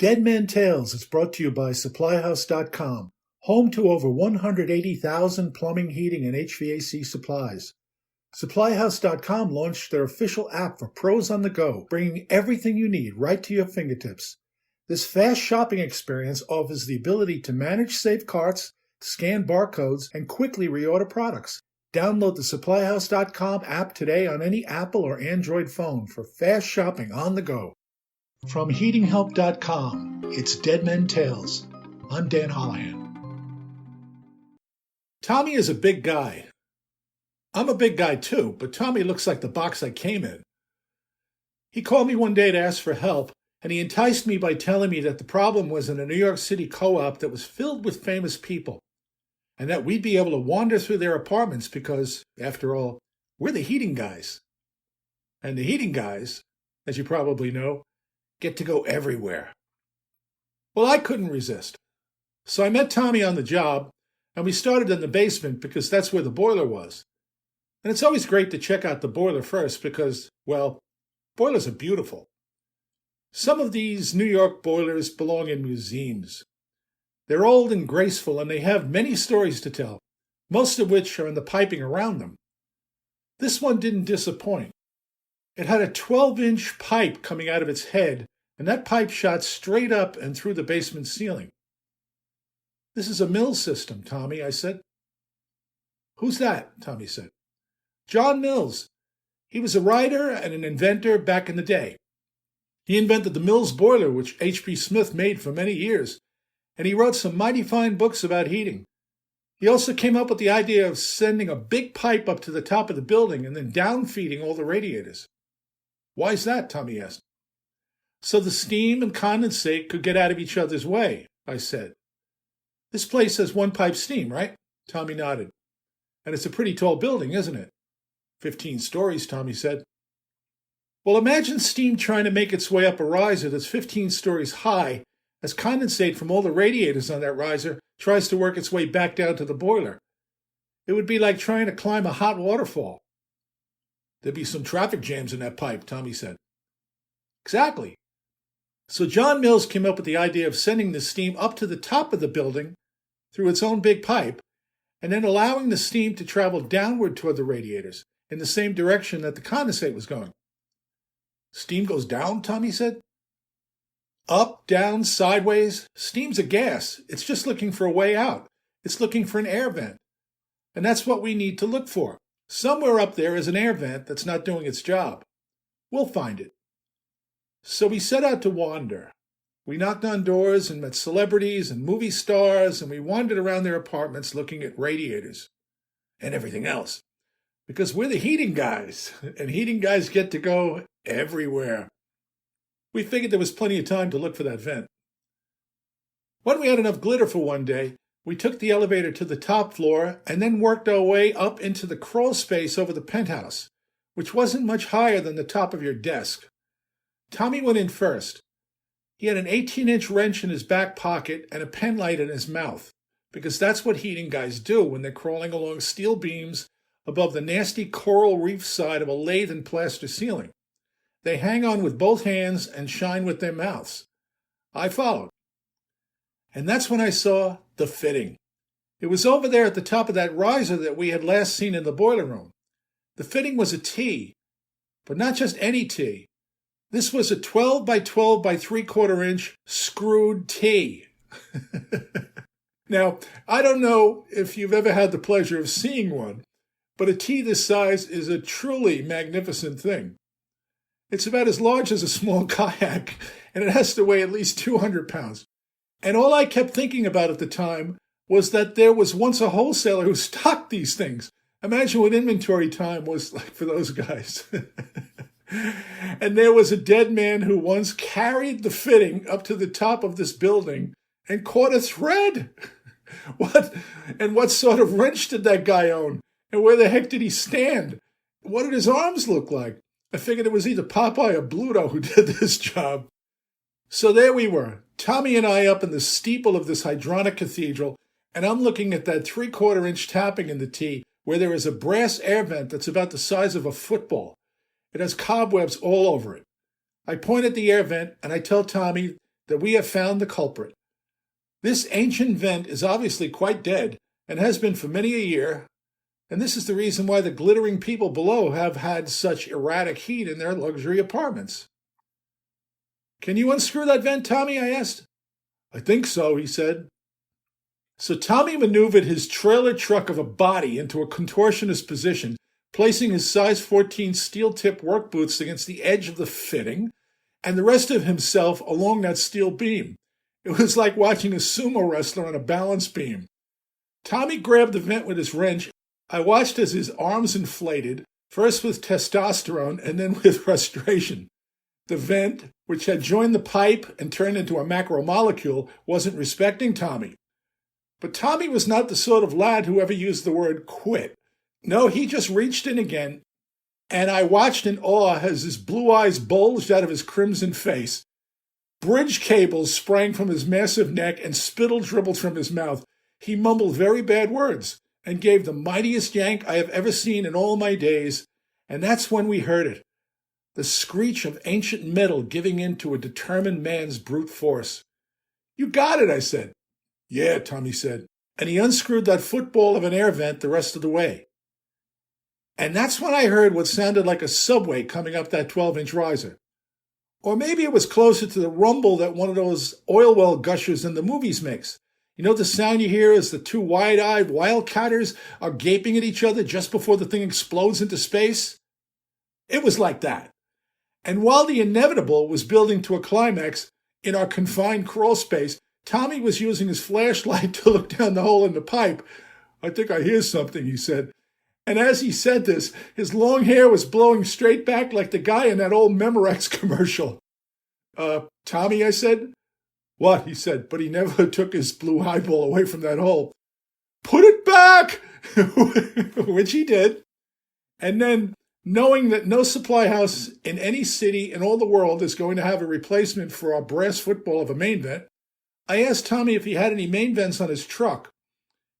Dead Men Tales is brought to you by SupplyHouse.com, home to over 180,000 plumbing, heating, and HVAC supplies. SupplyHouse.com launched their official app for pros on the go, bringing everything you need right to your fingertips. This fast shopping experience offers the ability to manage safe carts, scan barcodes, and quickly reorder products. Download the SupplyHouse.com app today on any Apple or Android phone for fast shopping on the go. From HeatingHelp.com, it's Dead Men Tales. I'm Dan Holohan. Tommy is a big guy. I'm a big guy too, but Tommy looks like the box I came in. He called me one day to ask for help, and he enticed me by telling me that the problem was in a New York City co-op that was filled with famous people, and that we'd be able to wander through their apartments because, after all, we're the heating guys. And the heating guys, as you probably know, get to go everywhere. Well, I couldn't resist. So I met Tommy on the job, and we started in the basement because that's where the boiler was. And it's always great to check out the boiler first because, well, boilers are beautiful. Some of these New York boilers belong in museums. They're old and graceful, and they have many stories to tell, most of which are in the piping around them. This one didn't disappoint. It had a 12-inch pipe coming out of its head, and that pipe shot straight up and through the basement ceiling. "This is a Mills system, Tommy," I said. "Who's that?" Tommy said. "John Mills. He was a writer and an inventor back in the day. He invented the Mills boiler, which H.P. Smith made for many years, and he wrote some mighty fine books about heating. He also came up with the idea of sending a big pipe up to the top of the building and then down-feeding all the radiators." "Why's that?" Tommy asked. "So the steam and condensate could get out of each other's way," I said. "This place has one-pipe steam, right?" Tommy nodded. "And it's a pretty tall building, isn't it?" 15 stories, Tommy said. "Well, imagine steam trying to make its way up a riser that's 15 stories high as condensate from all the radiators on that riser tries to work its way back down to the boiler. It would be like trying to climb a hot waterfall." "There'd be some traffic jams in that pipe," Tommy said. "Exactly. So John Mills came up with the idea of sending the steam up to the top of the building through its own big pipe, and then allowing the steam to travel downward toward the radiators in the same direction that the condensate was going." "Steam goes down," Tommy said. "Up, down, sideways. Steam's a gas. It's just looking for a way out. It's looking for an air vent. And that's what we need to look for. Somewhere up there is an air vent that's not doing its job. We'll find it." So we set out to wander. We knocked on doors and met celebrities and movie stars, and we wandered around their apartments looking at radiators and everything else. Because we're the heating guys, and heating guys get to go everywhere. We figured there was plenty of time to look for that vent. When we had enough glitter for one day, we took the elevator to the top floor and then worked our way up into the crawl space over the penthouse, which wasn't much higher than the top of your desk. Tommy went in first. He had an 18-inch wrench in his back pocket and a pen light in his mouth, because that's what heating guys do when they're crawling along steel beams above the nasty coral reef side of a lathe and plaster ceiling. They hang on with both hands and shine with their mouths. I followed. And that's when I saw the fitting. It was over there at the top of that riser that we had last seen in the boiler room. The fitting was a T, but not just any T. This was a 12 by 12 by 3/4 inch screwed T. Now, I don't know if you've ever had the pleasure of seeing one, but a T this size is a truly magnificent thing. It's about as large as a small kayak, and it has to weigh at least 200 pounds. And all I kept thinking about at the time was that there was once a wholesaler who stocked these things. Imagine what inventory time was like for those guys. And there was a dead man who once carried the fitting up to the top of this building and caught a thread. What sort of wrench did that guy own? And where the heck did he stand? What did his arms look like? I figured it was either Popeye or Bluto who did this job. So there we were, Tommy and I up in the steeple of this hydronic cathedral, and I'm looking at that 3/4 inch tapping in the T where there is a brass air vent that's about the size of a football. It has cobwebs all over it. I point at the air vent and I tell Tommy that we have found the culprit. This ancient vent is obviously quite dead and has been for many a year, and this is the reason why the glittering people below have had such erratic heat in their luxury apartments." "Can you unscrew that vent, Tommy?" I asked. "I think so," he said. So Tommy maneuvered his trailer truck of a body into a contortionist position, placing his size 14 steel-tip work boots against the edge of the fitting, and the rest of himself along that steel beam. It was like watching a sumo wrestler on a balance beam. Tommy grabbed the vent with his wrench. I watched as his arms inflated, first with testosterone and then with frustration. The vent, which had joined the pipe and turned into a macromolecule, wasn't respecting Tommy. But Tommy was not the sort of lad who ever used the word quit. No, he just reached in again, and I watched in awe as his blue eyes bulged out of his crimson face. Bridge cables sprang from his massive neck and spittle dribbled from his mouth. He mumbled very bad words and gave the mightiest yank I have ever seen in all my days, and that's when we heard it. The screech of ancient metal giving in to a determined man's brute force. "You got it," I said. "Yeah," Tommy said, and he unscrewed that football of an air vent the rest of the way. And that's when I heard what sounded like a subway coming up that 12-inch riser. Or maybe it was closer to the rumble that one of those oil well gushers in the movies makes. You know the sound you hear as the two wide-eyed wildcatters are gaping at each other just before the thing explodes into space? It was like that. And while the inevitable was building to a climax in our confined crawl space, Tommy was using his flashlight to look down the hole in the pipe. "I think I hear something," he said. And as he said this, his long hair was blowing straight back like the guy in that old Memorex commercial. Tommy," I said. "What?" he said, but he never took his blue eyeball away from that hole. "Put it back!" Which he did. And then, knowing that no supply house in any city in all the world is going to have a replacement for our brass football of a main vent, I asked Tommy if he had any main vents on his truck.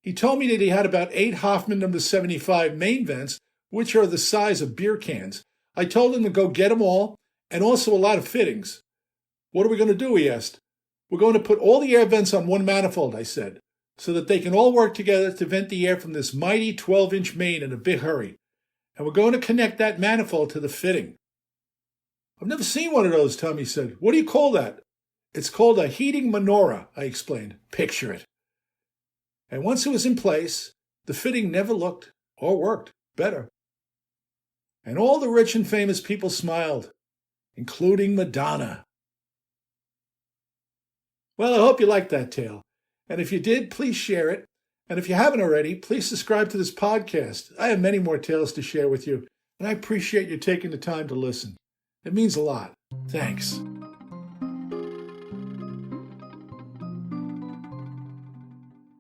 He told me that he had about 8 Hoffman No. 75 main vents, which are the size of beer cans. I told him to go get them all, and also a lot of fittings. "What are we going to do?" he asked. "We're going to put all the air vents on one manifold," I said, "so that they can all work together to vent the air from this mighty 12-inch main in a big hurry. And we're going to connect that manifold to the fitting." "I've never seen one of those," Tommy said. "What do you call that?" "It's called a heating menorah," I explained. Picture it. And once it was in place, the fitting never looked or worked better. And all the rich and famous people smiled, including Madonna. Well, I hope you liked that tale. And if you did, please share it. And if you haven't already, please subscribe to this podcast. I have many more tales to share with you, and I appreciate you taking the time to listen. It means a lot. Thanks.